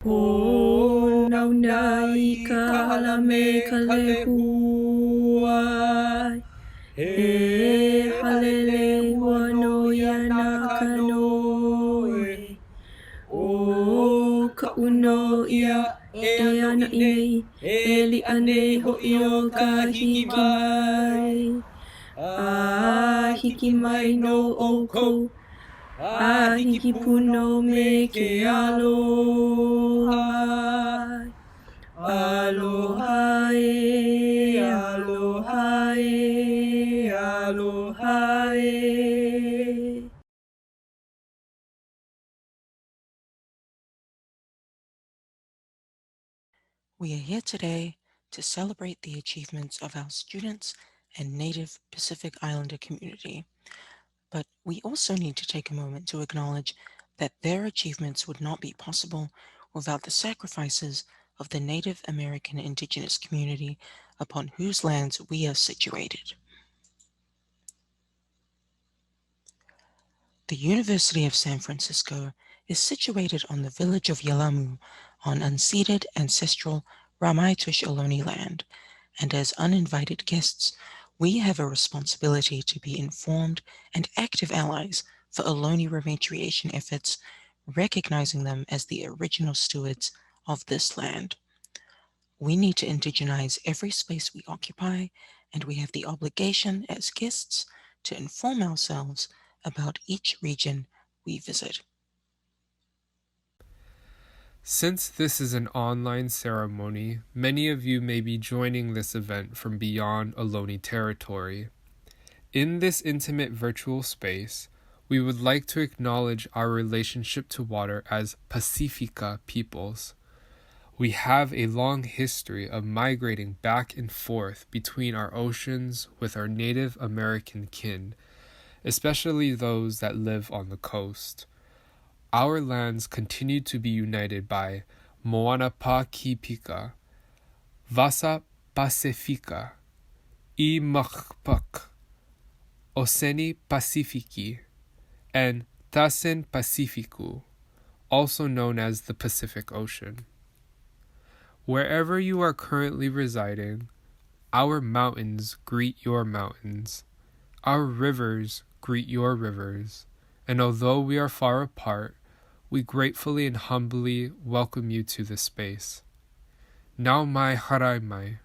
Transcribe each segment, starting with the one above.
O naunai ka halame ka lehuai. E halele wano yana kanoe. O ka uno ia e ana inei. E li ane ho io ka hiki mai. A hiki mai no o ko. A hiki puno me ke aloha. Aloha e, aloha e, aloha e. We are here today to celebrate the achievements of our students and Native Pacific Islander community. But we also need to take a moment to acknowledge that their achievements would not be possible without the sacrifices of the Native American Indigenous community upon whose lands we are situated. The University of San Francisco is situated on the village of Yelamu on unceded ancestral Ramaytush Ohlone land, and as uninvited guests, we have a responsibility to be informed and active allies for Ohlone repatriation efforts, recognizing them as the original stewards of this land. We need to indigenize every space we occupy, and we have the obligation as guests to inform ourselves about each region we visit. Since this is an online ceremony, many of you may be joining this event from beyond Ohlone territory. In this intimate virtual space, we would like to acknowledge our relationship to water as Pasifika peoples. We have a long history of migrating back and forth between our oceans with our Native American kin, especially those that live on the coast. Our lands continue to be united by Moana Pa Kipika, Vasa Pasifika, I Makpak, Oseni Pasifiki, and Tasen Pacificu, also known as the Pacific Ocean. Wherever you are currently residing, our mountains greet your mountains, our rivers greet your rivers, and although we are far apart, we gratefully and humbly welcome you to this space. Nau mai harai mai,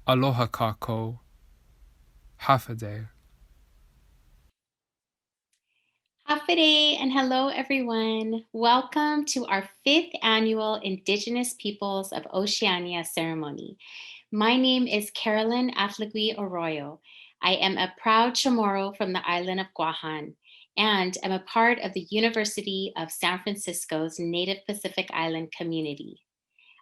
aloha kako, hafade. Hafide and hello everyone. Welcome to our 5th annual Indigenous Peoples of Oceania ceremony. My name is Carolyn Aflaghi Arroyo. I am a proud Chamorro from the island of Guahan and am a part of the University of San Francisco's Native Pacific Island community.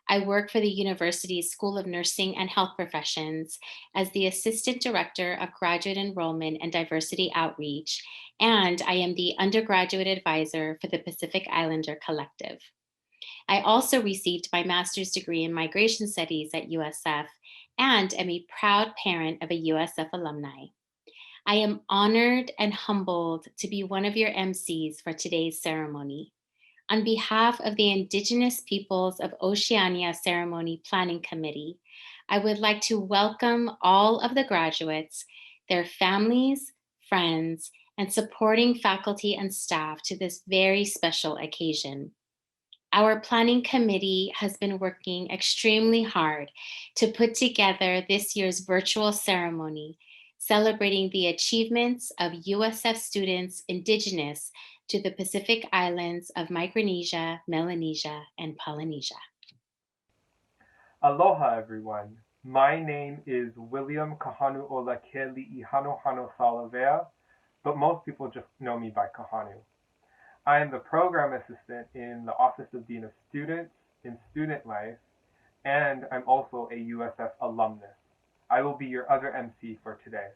I work for the university's School of Nursing and Health Professions as the Assistant Director of Graduate Enrollment and Diversity Outreach, and I am the Undergraduate Advisor for the Pacific Islander Collective. I also received my master's degree in Migration Studies at USF and am a proud parent of a USF alumni. I am honored and humbled to be one of your MCs for today's ceremony. On behalf of the Indigenous Peoples of Oceania Ceremony Planning Committee, I would like to welcome all of the graduates, their families, friends, and supporting faculty and staff to this very special occasion. Our planning committee has been working extremely hard to put together this year's virtual ceremony, celebrating the achievements of USF students indigenous to the Pacific Islands of Micronesia, Melanesia, and Polynesia. Aloha, everyone. My name is William Kahanu Olakeli Ihanohano Salavea, but most people just know me by Kahanu. I am the program assistant in the Office of Dean of Students in Student Life, and I'm also a USF alumnus. I will be your other MC for today.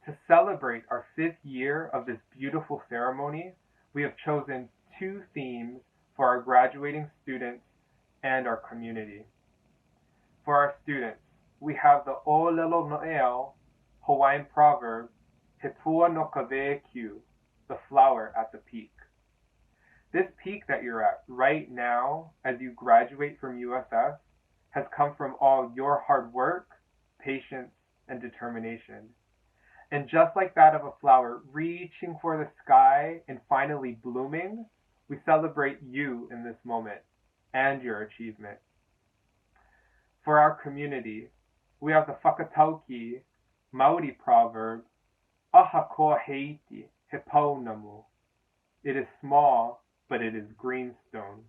To celebrate our 5th year of this beautiful ceremony, we have chosen 2 themes for our graduating students and our community. For our students, we have the O Lelo No'eo Hawaiian proverb, He pua no kawe'e kiu, the flower at the peak. This peak that you're at right now as you graduate from USF has come from all your hard work, patience, and determination. And just like that of a flower reaching for the sky and finally blooming, we celebrate you in this moment and your achievement. For our community, we have the Whakatauki Maori proverb, Aha ko heiti, he paunamu. It is small, but it is greenstone.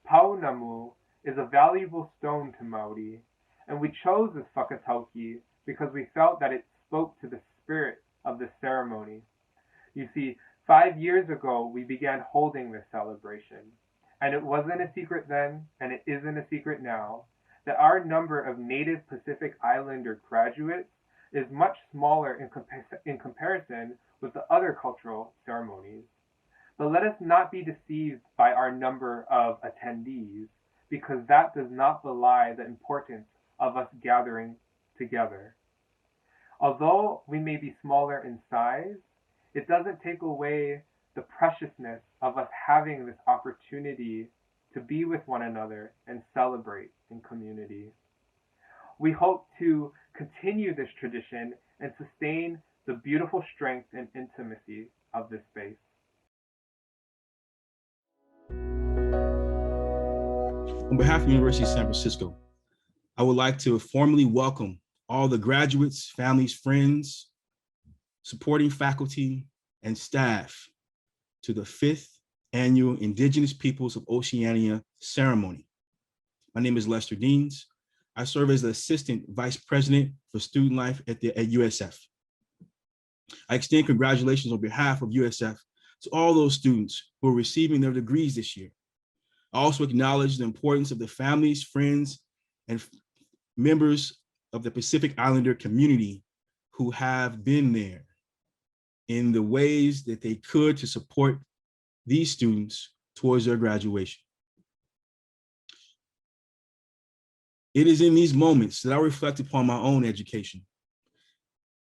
Paunamu is a valuable stone to Maori, and we chose this Whakatauki because we felt that it spoke to the spirit of the ceremony. You see, 5 years ago we began holding this celebration, and it wasn't a secret then, and it isn't a secret now, that our number of native Pacific Islander graduates is much smaller in comparison with the other cultural ceremonies. But let us not be deceived by our number of attendees, because that does not belie the importance of us gathering together. Although we may be smaller in size, it doesn't take away the preciousness of us having this opportunity to be with one another and celebrate in community. We hope to continue this tradition and sustain the beautiful strength and intimacy of this space. On behalf of the University of San Francisco, I would like to formally welcome all the graduates, families, friends, supporting faculty, and staff to the 5th Annual Indigenous Peoples of Oceania ceremony. My name is Lester Deans. I serve as the Assistant Vice President for Student Life at USF. I extend congratulations on behalf of USF to all those students who are receiving their degrees this year. I also acknowledge the importance of the families, friends, and members of the Pacific Islander community who have been there in the ways that they could to support these students towards their graduation. It is in these moments that I reflect upon my own education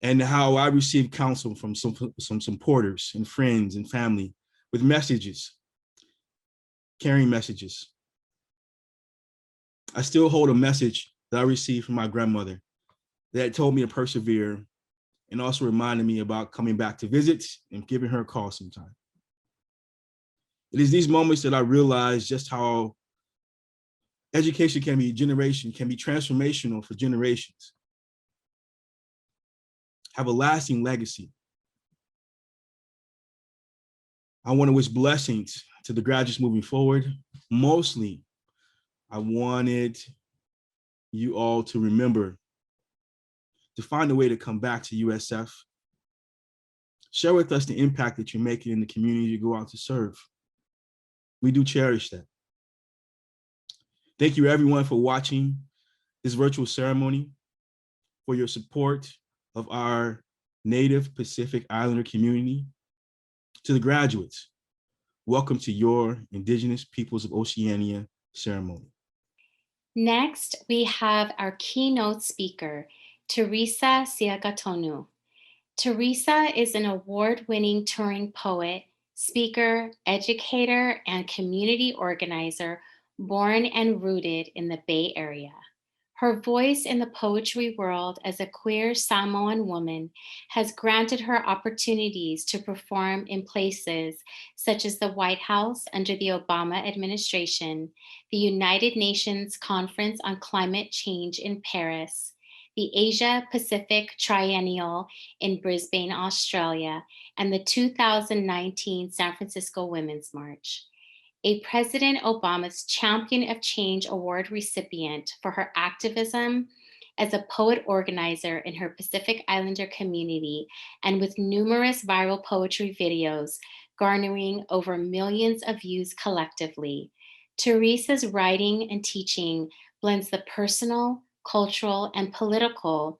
and how I received counsel from some supporters and friends and family with messages, caring messages. I still hold a message that I received from my grandmother that told me to persevere and also reminded me about coming back to visit and giving her a call sometime. It is these moments that I realize just how education can be transformational for generations, have a lasting legacy. I want to wish blessings to the graduates moving forward. Mostly, I wanted you all to remember to find a way to come back to USF. Share with us the impact that you're making in the community you go out to serve. We do cherish that. Thank you everyone for watching this virtual ceremony, for your support of our Native Pacific Islander community. To the graduates, welcome to your Indigenous Peoples of Oceania ceremony. Next, we have our keynote speaker, Theresa Siacotonu. Teresa is an award-winning touring poet, speaker, educator, and community organizer born and rooted in the Bay Area. Her voice in the poetry world as a queer Samoan woman has granted her opportunities to perform in places such as the White House under the Obama administration, the United Nations Conference on Climate Change in Paris, the Asia Pacific Triennial in Brisbane, Australia, and the 2019 San Francisco Women's March. A President Obama's Champion of Change Award recipient for her activism as a poet organizer in her Pacific Islander community, and with numerous viral poetry videos garnering over millions of views collectively. Teresa's writing and teaching blends the personal, cultural, and political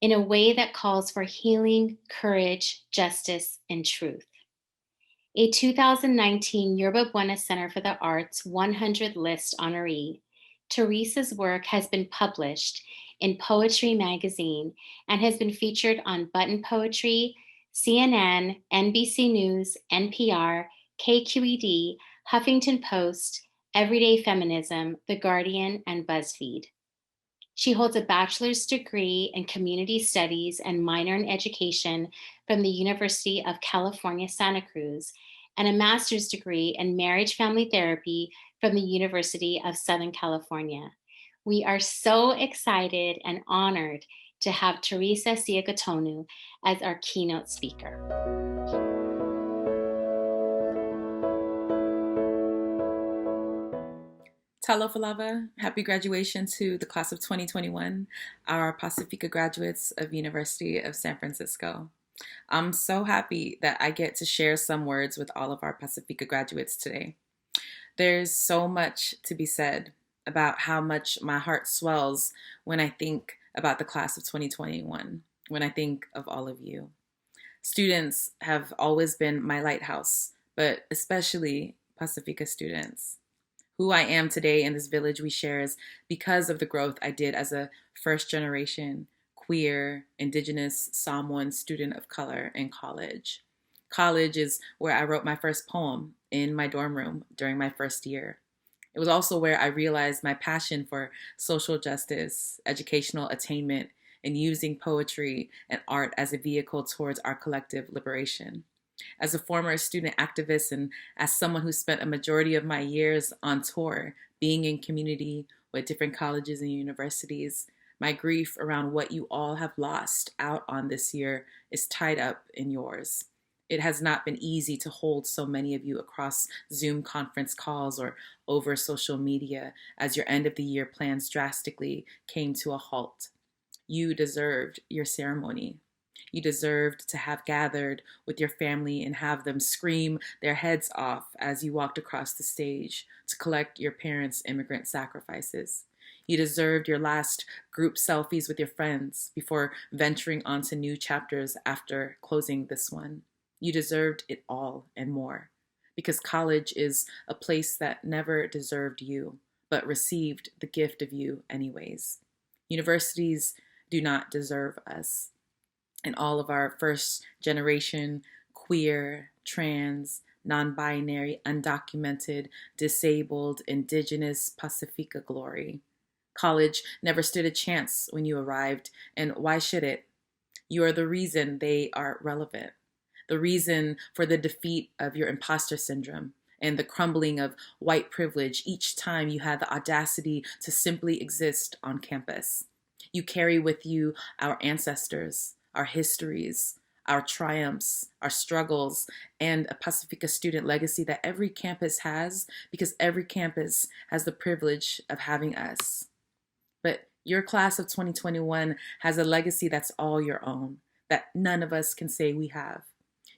in a way that calls for healing, courage, justice, and truth. A 2019 Yerba Buena Center for the Arts 100 list honoree, Teresa's work has been published in Poetry Magazine and has been featured on Button Poetry, CNN, NBC News, NPR, KQED, Huffington Post, Everyday Feminism, The Guardian, and BuzzFeed. She holds a bachelor's degree in community studies and minor in education from the University of California, Santa Cruz, and a master's degree in marriage family therapy from the University of Southern California. We are so excited and honored to have Theresa Siacotonu as our keynote speaker. Talofa lava, happy graduation to the class of 2021, our Pasifika graduates of University of San Francisco. I'm so happy that I get to share some words with all of our Pasifika graduates today. There's so much to be said about how much my heart swells when I think about the class of 2021, when I think of all of you. Students have always been my lighthouse, but especially Pasifika students. Who I am today in this village we share is because of the growth I did as a first generation, queer, Indigenous, Samoan student of color in college. College is where I wrote my first poem in my dorm room during my first year. It was also where I realized my passion for social justice, educational attainment, and using poetry and art as a vehicle towards our collective liberation. As a former student activist and as someone who spent a majority of my years on tour, being in community with different colleges and universities, my grief around what you all have lost out on this year is tied up in yours. It has not been easy to hold so many of you across Zoom conference calls or over social media as your end of the year plans drastically came to a halt. You deserved your ceremony. You deserved to have gathered with your family and have them scream their heads off as you walked across the stage to collect your parents' immigrant sacrifices. You deserved your last group selfies with your friends before venturing onto new chapters after closing this one. You deserved it all and more, because college is a place that never deserved you, but received the gift of you anyways. Universities do not deserve us. And all of our first generation, queer, trans, non-binary, undocumented, disabled, Indigenous, Pasifika glory. College never stood a chance when you arrived, and why should it? You are the reason they are relevant, the reason for the defeat of your imposter syndrome and the crumbling of white privilege each time you had the audacity to simply exist on campus. You carry with you our ancestors, our histories, our triumphs, our struggles, and a Pasifika student legacy that every campus has, because every campus has the privilege of having us. But your class of 2021 has a legacy that's all your own, that none of us can say we have.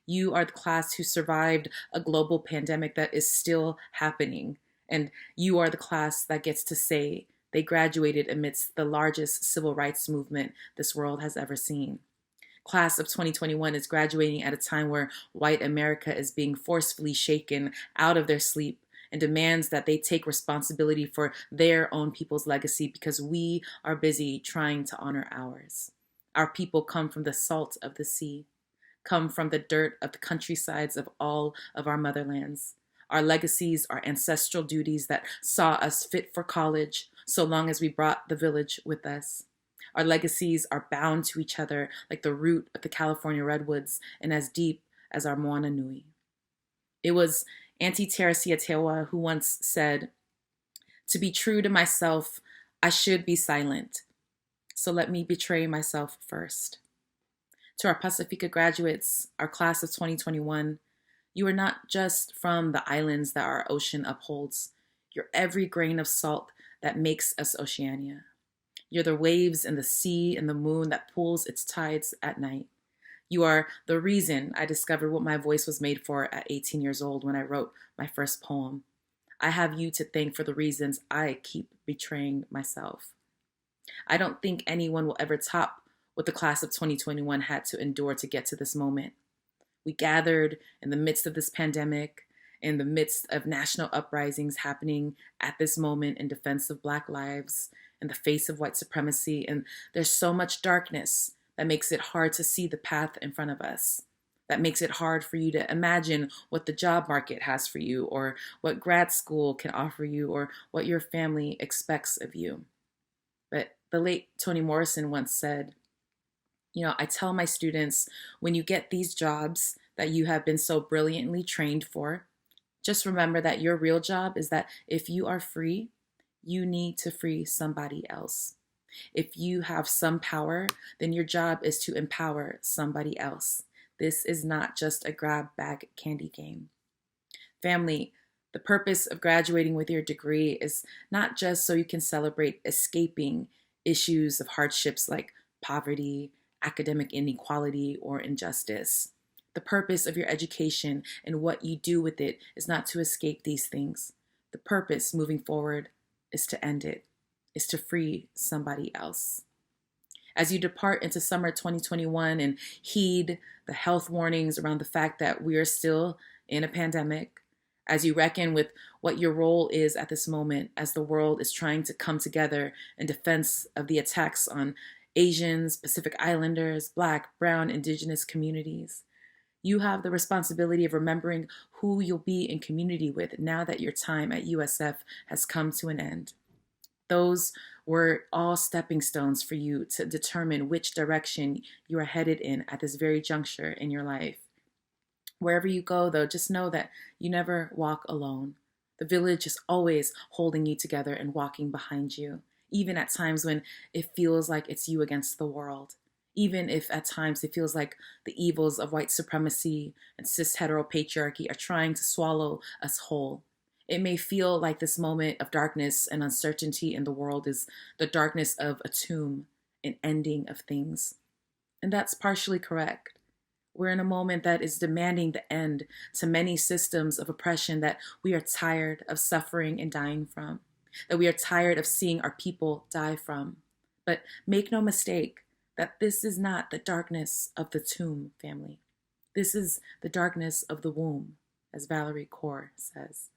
You are the class who survived a global pandemic that is still happening, and you are the class that gets to say they graduated amidst the largest civil rights movement this world has ever seen. Class of 2021 is graduating at a time where white America is being forcefully shaken out of their sleep and demands that they take responsibility for their own people's legacy because we are busy trying to honor ours. Our people come from the salt of the sea, come from the dirt of the countrysides of all of our motherlands. Our legacies are ancestral duties that saw us fit for college so long as we brought the village with us. Our legacies are bound to each other like the root of the California redwoods and as deep as our Moana Nui. It was Auntie Theresa Siacotonu who once said, "To be true to myself, I should be silent. So let me betray myself first." To our Pasifika graduates, our class of 2021, you are not just from the islands that our ocean upholds. You're every grain of salt that makes us Oceania. You're the waves and the sea and the moon that pulls its tides at night. You are the reason I discovered what my voice was made for at 18 years old when I wrote my first poem. I have you to thank for the reasons I keep betraying myself. I don't think anyone will ever top what the class of 2021 had to endure to get to this moment. We gathered in the midst of this pandemic, in the midst of national uprisings happening at this moment in defense of Black lives, in the face of white supremacy, and there's so much darkness that makes it hard to see the path in front of us. that makes it hard for you to imagine what the job market has for you, or what grad school can offer you, or what your family expects of you. But the late Toni Morrison once said, I tell my students, when you get these jobs that you have been so brilliantly trained for, just remember that your real job is that if you are free, you need to free somebody else. If you have some power, then your job is to empower somebody else. This is not just a grab bag candy game. Family, the purpose of graduating with your degree is not just so you can celebrate escaping issues of hardships like poverty, academic inequality, or injustice. The purpose of your education and what you do with it is not to escape these things. The purpose moving forward is to end it, is to free somebody else. As you depart into summer 2021 and heed the health warnings around the fact that we are still in a pandemic, as you reckon with what your role is at this moment as the world is trying to come together in defense of the attacks on Asians, Pacific Islanders, Black, Brown, Indigenous communities, you have the responsibility of remembering who you'll be in community with now that your time at USF has come to an end. Those were all stepping stones for you to determine which direction you are headed in at this very juncture in your life. Wherever you go, though, just know that you never walk alone. The village is always holding you together and walking behind you, even at times when it feels like it's you against the world. Even if at times it feels like the evils of white supremacy and cis heteropatriarchy are trying to swallow us whole. It may feel like this moment of darkness and uncertainty in the world is the darkness of a tomb, an ending of things. And that's partially correct. We're in a moment that is demanding the end to many systems of oppression that we are tired of suffering and dying from, that we are tired of seeing our people die from. But make no mistake that this is not the darkness of the tomb, family. This is the darkness of the womb, as Valerie Kaur says.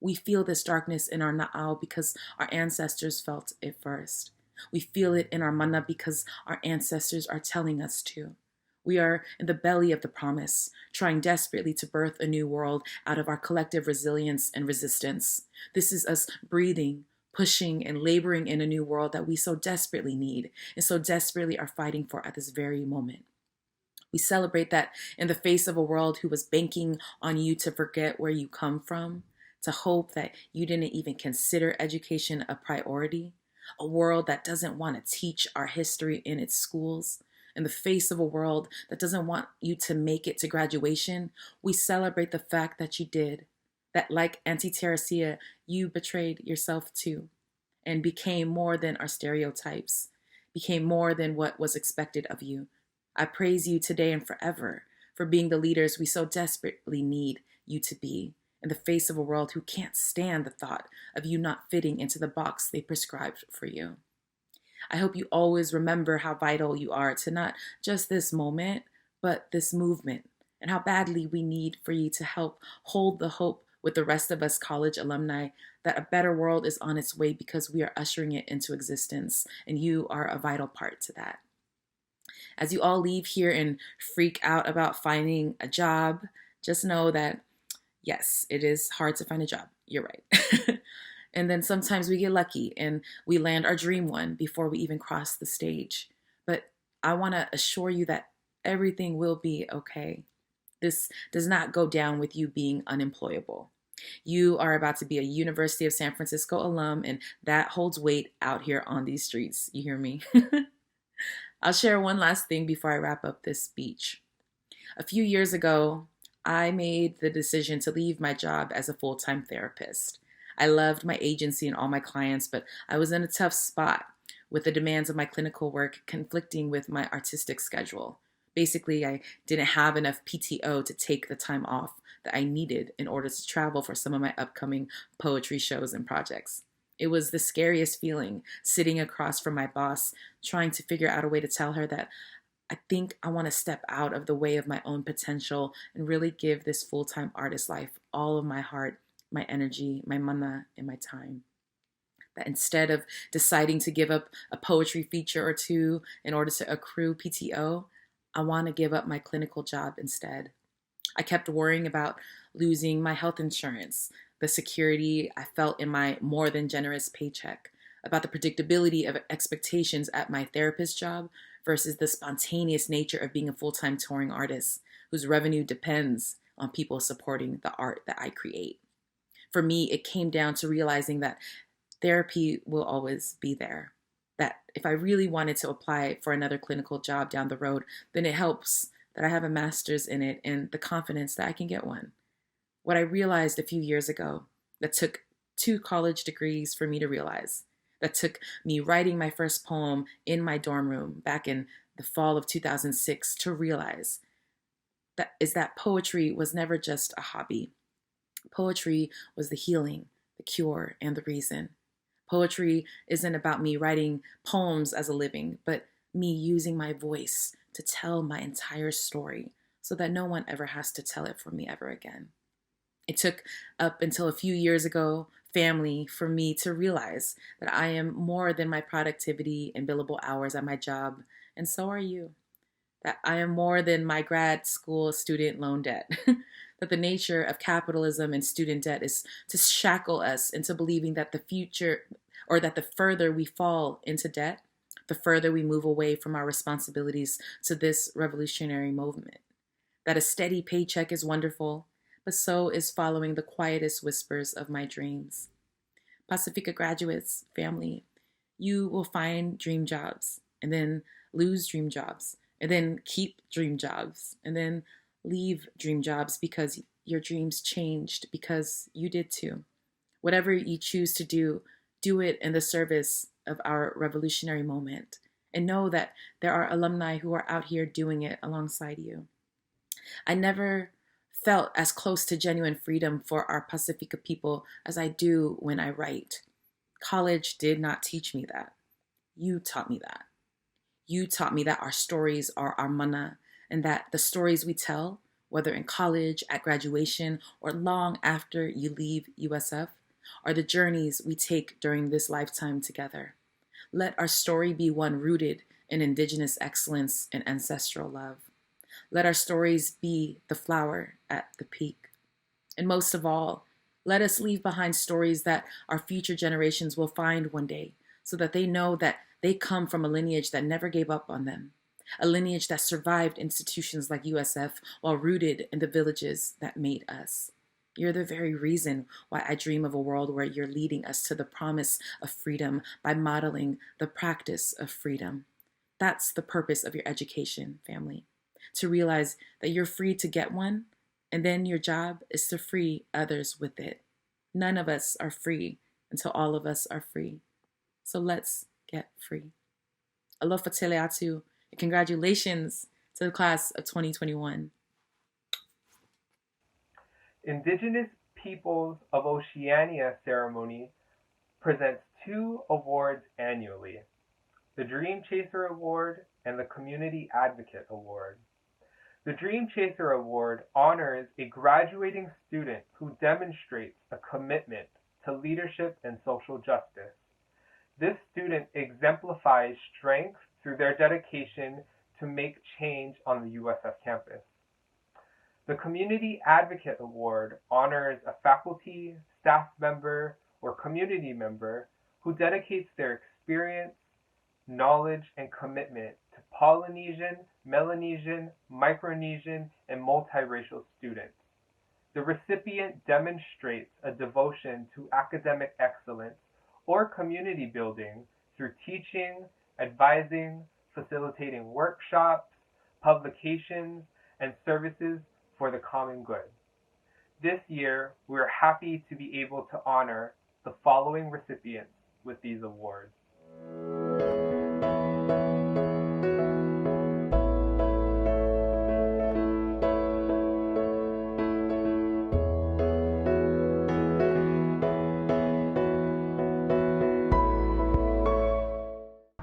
We feel this darkness in our na'au because our ancestors felt it first. We feel it in our mana because our ancestors are telling us to. We are in the belly of the promise, trying desperately to birth a new world out of our collective resilience and resistance. This is us breathing, pushing, and laboring in a new world that we so desperately need and so desperately are fighting for at this very moment. We celebrate that in the face of a world who was banking on you to forget where you come from, to hope that you didn't even consider education a priority, a world that doesn't want to teach our history in its schools. In the face of a world that doesn't want you to make it to graduation, we celebrate the fact that you did, that like Auntie Teresa, you betrayed yourself too, and became more than our stereotypes, became more than what was expected of you. I praise you today and forever for being the leaders we so desperately need you to be, in the face of a world who can't stand the thought of you not fitting into the box they prescribed for you. I hope you always remember how vital you are to not just this moment, but this movement, and how badly we need for you to help hold the hope with the rest of us college alumni that a better world is on its way because we are ushering it into existence, and you are a vital part to that. As you all leave here and freak out about finding a job, just know that, yes, it is hard to find a job. You're right. And then sometimes we get lucky and we land our dream one before we even cross the stage. But I want to assure you that everything will be okay. This does not go down with you being unemployable. You are about to be a University of San Francisco alum, and that holds weight out here on these streets. You hear me? I'll share one last thing before I wrap up this speech. A few years ago, I made the decision to leave my job as a full-time therapist. I loved my agency and all my clients, but I was in a tough spot with the demands of my clinical work conflicting with my artistic schedule. Basically, I didn't have enough PTO to take the time off that I needed in order to travel for some of my upcoming poetry shows and projects. It was the scariest feeling, sitting across from my boss, trying to figure out a way to tell her that I think I want to step out of the way of my own potential and really give this full-time artist life all of my heart, my energy, my mana, and my time. That instead of deciding to give up a poetry feature or two in order to accrue PTO, I want to give up my clinical job instead. I kept worrying about losing my health insurance, the security I felt in my more than generous paycheck, about the predictability of expectations at my therapist job versus the spontaneous nature of being a full-time touring artist whose revenue depends on people supporting the art that I create. For me, it came down to realizing that therapy will always be there. That if I really wanted to apply for another clinical job down the road, then it helps that I have a master's in it and the confidence that I can get one. What I realized a few years ago, that took 2 college degrees for me to realize, that took me writing my first poem in my dorm room back in the fall of 2006 to realize, that poetry was never just a hobby. Poetry was the healing, the cure, and the reason. Poetry isn't about me writing poems as a living, but me using my voice to tell my entire story so that no one ever has to tell it for me ever again. It took up until a few years ago, family, for me to realize that I am more than my productivity and billable hours at my job, and so are you. That I am more than my grad school student loan debt. That the nature of capitalism and student debt is to shackle us into believing that the future, or that the further we fall into debt, the further we move away from our responsibilities to this revolutionary movement. That a steady paycheck is wonderful, but so is following the quietest whispers of my dreams. Pasifika graduates, family, you will find dream jobs, and then lose dream jobs, and then keep dream jobs, and then leave dream jobs because your dreams changed, because you did too. Whatever you choose to do, do it in the service of our revolutionary moment, and know that there are alumni who are out here doing it alongside you. I never felt as close to genuine freedom for our Pasifika people as I do when I write. College did not teach me that. You taught me that. You taught me that our stories are our mana, and that the stories we tell, whether in college, at graduation, or long after you leave USF, are the journeys we take during this lifetime together. Let our story be one rooted in Indigenous excellence and ancestral love. Let our stories be the flower at the peak. And most of all, let us leave behind stories that our future generations will find one day, so that they know that they come from a lineage that never gave up on them. A lineage that survived institutions like USF while rooted in the villages that made us. You're the very reason why I dream of a world where you're leading us to the promise of freedom by modeling the practice of freedom. That's the purpose of your education, family. To realize that you're free to get one, and then your job is to free others with it. None of us are free until all of us are free. So let's get free. Alofa teleatu. And congratulations to the class of 2021. Indigenous Peoples of Oceania ceremony presents 2 awards annually, the Dream Chaser Award and the Community Advocate Award. The Dream Chaser Award honors a graduating student who demonstrates a commitment to leadership and social justice. This student exemplifies strength through their dedication to make change on the USF campus. The Community Advocate Award honors a faculty, staff member, or community member who dedicates their experience, knowledge, and commitment to Polynesian, Melanesian, Micronesian, and multiracial students. The recipient demonstrates a devotion to academic excellence or community building through teaching, advising, facilitating workshops, publications, and services for the common good. This year, we're happy to be able to honor the following recipients with these awards.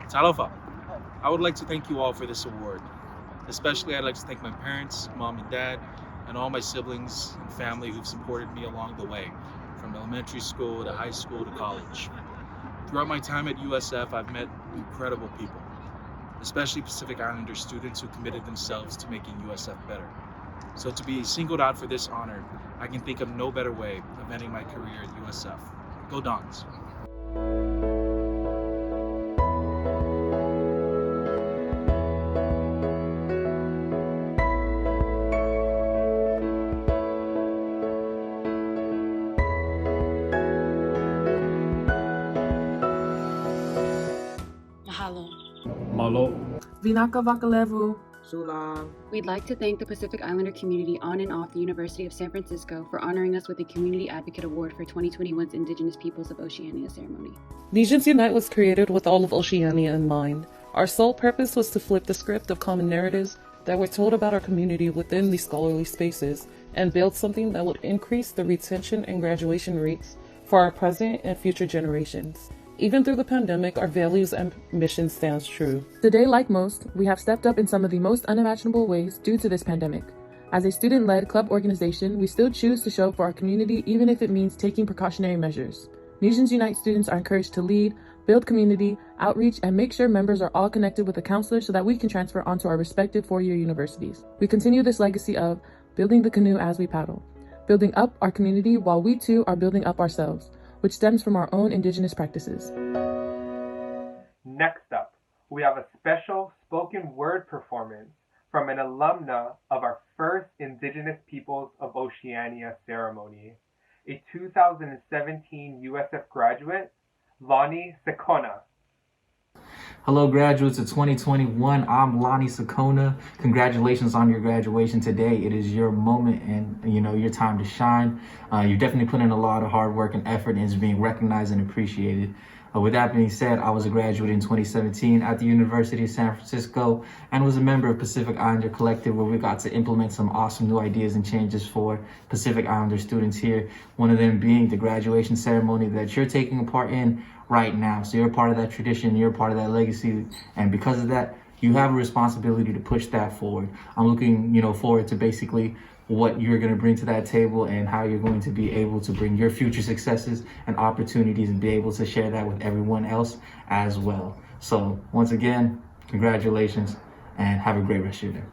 Talofa, I would like to thank you all for this award. Especially, I'd like to thank my parents, mom and dad, and all my siblings and family who've supported me along the way, from elementary school to high school to college. Throughout my time at USF, I've met incredible people. especially Pacific Islander students who committed themselves to making USF better. So to be singled out for this honor, I can think of no better way of ending my career at USF. Go Dons! Mahalo. Malo. Vinaka Vakalevu. Sulam. We'd like to thank the Pacific Islander community on and off the University of San Francisco for honoring us with the Community Advocate Award for 2021's Indigenous Peoples of Oceania ceremony. Legions Unite was created with all of Oceania in mind. Our sole purpose was to flip the script of common narratives that were told about our community within these scholarly spaces and build something that would increase the retention and graduation rates for our present and future generations. Even through the pandemic, our values and mission stands true. Today, like most, we have stepped up in some of the most unimaginable ways due to this pandemic. As a student-led club organization, we still choose to show up for our community even if it means taking precautionary measures. Legions Unite students are encouraged to lead, build community, outreach, and make sure members are all connected with a counselor so that we can transfer onto our respective four-year universities. We continue this legacy of building the canoe as we paddle, building up our community while we too are building up ourselves, which stems from our own Indigenous practices. Next up, we have a special spoken word performance from an alumna of our first Indigenous Peoples of Oceania ceremony, a 2017 USF graduate, Lonnie Sekona. Hello, graduates of 2021. I'm Lonnie Sekona. Congratulations on your graduation today. It is your moment and your time to shine. You definitely put in a lot of hard work and effort and is being recognized and appreciated. With that being said, I was a graduate in 2017 at the University of San Francisco and was a member of Pacific Islander Collective, where we got to implement some awesome new ideas and changes for Pacific Islander students here. One of them being the graduation ceremony that you're taking a part in right now. So you're a part of that tradition, you're a part of that legacy, and because of that, you have a responsibility to push that forward. I'm looking, forward to basically what you're going to bring to that table and how you're going to be able to bring your future successes and opportunities and be able to share that with everyone else as well. So once again, congratulations and have a great rest of your day.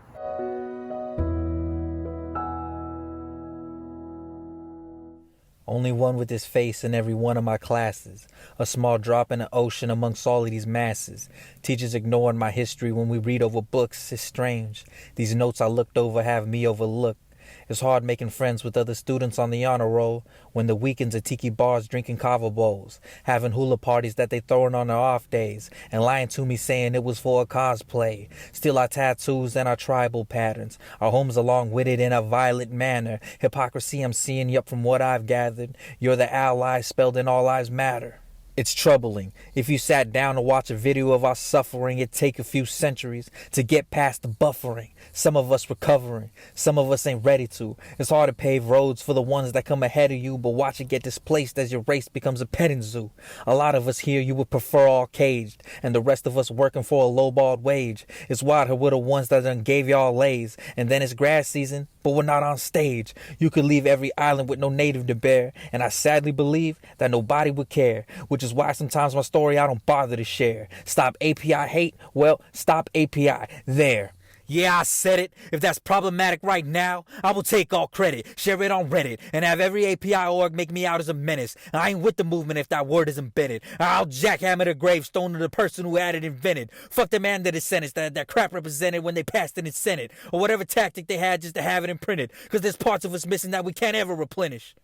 Only one with his face in every one of my classes. A small drop in the ocean amongst all of these masses. Teachers ignoring my history when we read over books. It's strange. These notes I looked over have me overlooked. It's hard making friends with other students on the honor roll when the weekends at tiki bars drinking kava bowls, having hula parties that they throwing on their off days, and lying to me saying it was for a cosplay. Still our tattoos and our tribal patterns, our homes along with it in a violent manner. Hypocrisy I'm seeing, yup, from what I've gathered. You're the ally spelled in All Lives Matter. It's troubling. If you sat down to watch a video of our suffering, it'd take a few centuries to get past the buffering. Some of us recovering, some of us ain't ready to. It's hard to pave roads for the ones that come ahead of you, but watch it get displaced as your race becomes a petting zoo. A lot of us here you would prefer all caged, and the rest of us working for a lowballed wage. It's wild we're the ones that done gave y'all lays, and then it's grass season, but we're not on stage. You could leave every island with no native to bear, and I sadly believe that nobody would care, which is why sometimes my story I don't bother to share. Stop API hate? Well, stop API. There. Yeah, I said it. If that's problematic right now, I will take all credit, share it on Reddit, and have every API org make me out as a menace. I ain't with the movement if that word is embedded. I'll jackhammer the gravestone of the person who had it invented. Fuck the man that is sentenced that crap represented when they passed it in Senate, or whatever tactic they had just to have it imprinted, because there's parts of us missing that we can't ever replenish.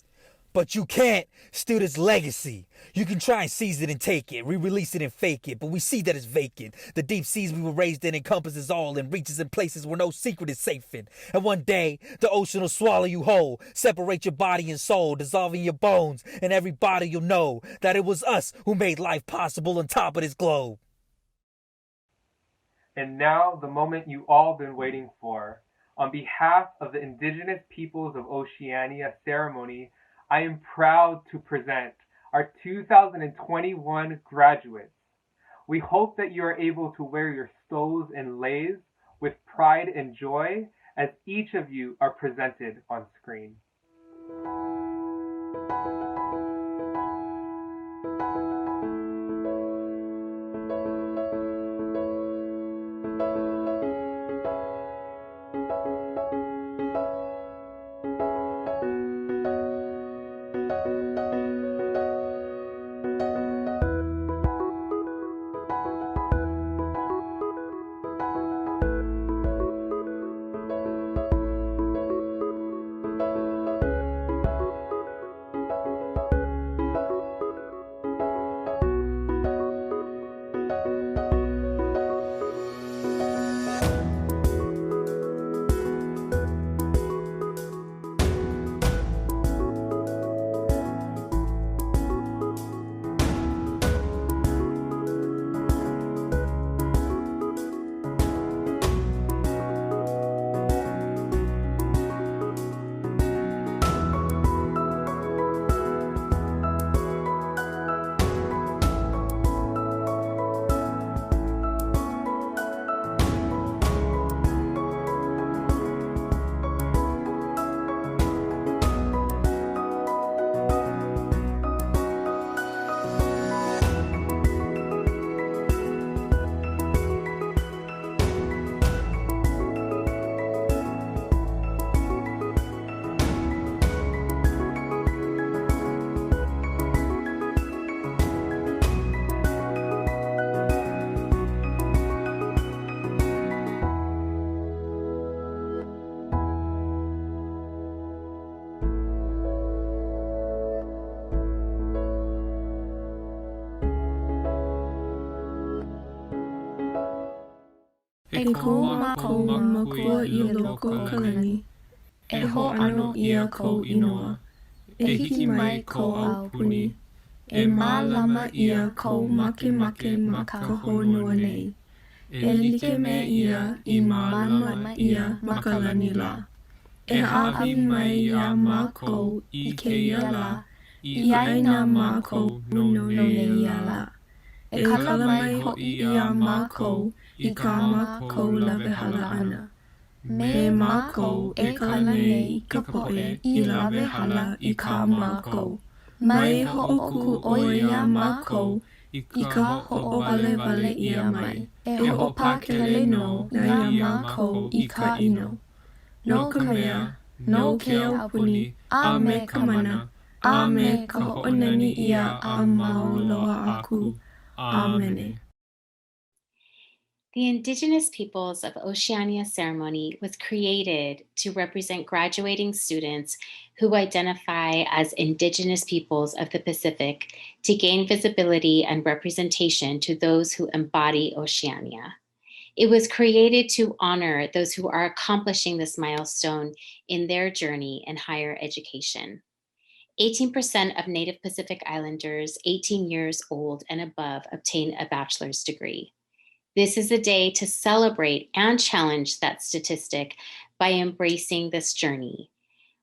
But you can't steal this legacy. You can try and seize it and take it, re-release it and fake it, but we see that it's vacant. The deep seas we were raised in encompasses all and reaches in places where no secret is safe in. And one day, the ocean will swallow you whole, separate your body and soul, dissolving your bones, and everybody you'll know that it was us who made life possible on top of this globe. And now, the moment you all been waiting for. On behalf of the Indigenous Peoples of Oceania ceremony, I am proud to present our 2021 graduates. We hope that you are able to wear your stoles and leis with pride and joy as each of you are presented on screen. E ko mako makua I loko kalani. E ho ano ia ko inoa. E hiki mai ko au puni. E mālama ia ko make ma ka honua nei. E like me ia I mālama ia ma ka lani la. E hawi mai ia mako I ke ia la. I aina mako no nei ia la. E kala mai ho ia mako I ka mako lawe hala ana. Me mako e kala nei ka poe I lawe hala I ka mako. Mai ho'oku o ia mako I ka ho'o wale ia mai. E ho'o pākele no na ia mako I ka ino. No ka mea, no ke au puni, a me ka mana, a me ka ho'onani ia a maoloa aku. Amen. The Indigenous Peoples of Oceania ceremony was created to represent graduating students who identify as Indigenous peoples of the Pacific to gain visibility and representation to those who embody Oceania. It was created to honor those who are accomplishing this milestone in their journey in higher education. 18% of Native Pacific Islanders 18 years old and above obtain a bachelor's degree. This is a day to celebrate and challenge that statistic by embracing this journey,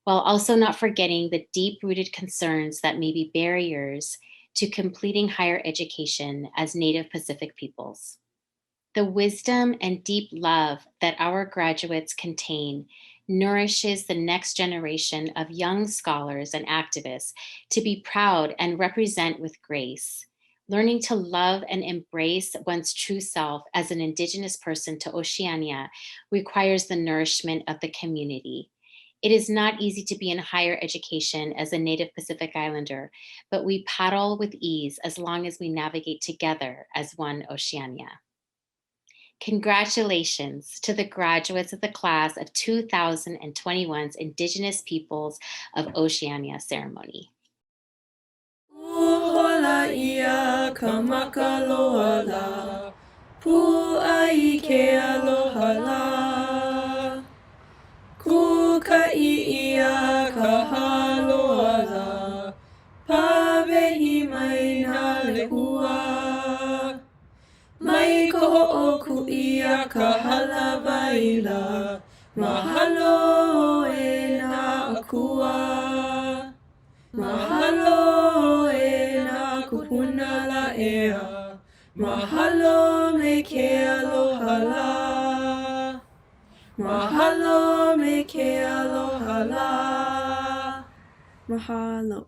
while also not forgetting the deep-rooted concerns that may be barriers to completing higher education as Native Pacific peoples. The wisdom and deep love that our graduates contain nourishes the next generation of young scholars and activists to be proud and represent with grace. Learning to love and embrace one's true self as an Indigenous person to Oceania requires the nourishment of the community. It is not easy to be in higher education as a Native Pacific Islander, but we paddle with ease as long as we navigate together as one Oceania. Congratulations to the graduates of the class of 2021's Indigenous Peoples of Oceania ceremony. Uhola ia ka makaloa la, pu'ai ke aloha la. Kuka'i ia ka haloa la, pawehi mai na lehua. Mai ka ho'oku ia ka halawai la, mahalo e na akua. Mahalo e na kupuna la ea, mahalo me ke aloha la. Mahalo me ke aloha la. Mahalo.